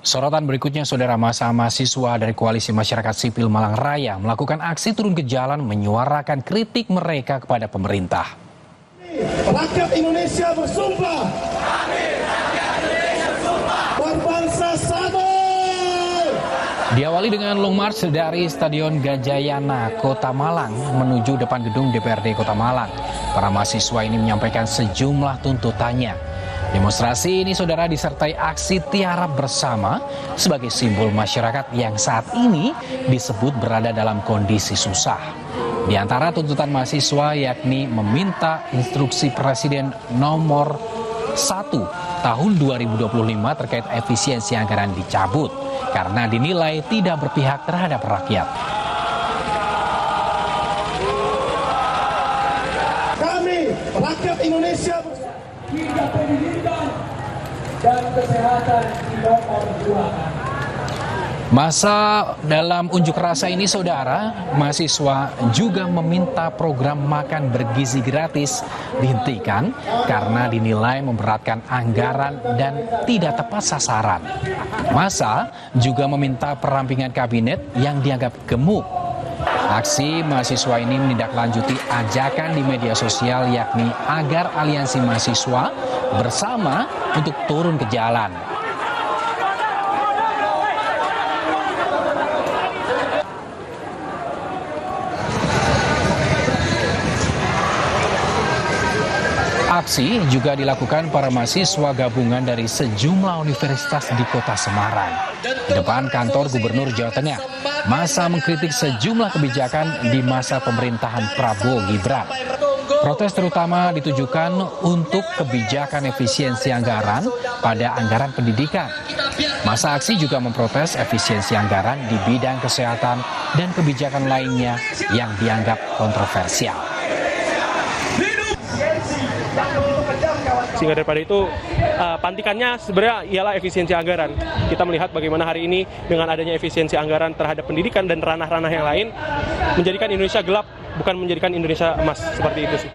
Sorotan berikutnya, saudara, masa mahasiswa dari Koalisi Masyarakat Sipil Malang Raya melakukan aksi turun ke jalan menyuarakan kritik mereka kepada pemerintah. Rakyat Indonesia bersumpah. Berbangsa satu. Diawali dengan long march dari Stadion Gajayana, Kota Malang menuju depan gedung DPRD Kota Malang. Para mahasiswa ini menyampaikan sejumlah tuntutannya. Demonstrasi ini, saudara, disertai aksi tiarap bersama sebagai simbol masyarakat yang saat ini disebut berada dalam kondisi susah. Di antara tuntutan mahasiswa yakni meminta instruksi Presiden nomor 1 tahun 2025 terkait efisiensi anggaran dicabut karena dinilai tidak berpihak terhadap rakyat. Kami, rakyat Indonesia, hingga pendidikan dan kesehatan nomor 2. Masa dalam unjuk rasa ini, saudara, mahasiswa juga meminta program makan bergizi gratis dihentikan karena dinilai memberatkan anggaran dan tidak tepat sasaran. Masa juga meminta perampingan kabinet yang dianggap gemuk. Aksi mahasiswa ini menindaklanjuti ajakan di media sosial yakni agar aliansi mahasiswa bersama untuk turun ke jalan. Aksi juga dilakukan para mahasiswa gabungan dari sejumlah universitas di Kota Semarang. Di depan kantor Gubernur Jawa Tengah, massa mengkritik sejumlah kebijakan di masa pemerintahan Prabowo Gibran. Protes terutama ditujukan untuk kebijakan efisiensi anggaran pada anggaran pendidikan. Massa aksi juga memprotes efisiensi anggaran di bidang kesehatan dan kebijakan lainnya yang dianggap kontroversial. Sehingga daripada itu pantikannya sebenarnya ialah efisiensi anggaran. Kita melihat bagaimana hari ini dengan adanya efisiensi anggaran terhadap pendidikan dan ranah-ranah yang lain menjadikan Indonesia gelap, bukan menjadikan Indonesia emas, seperti itu sih.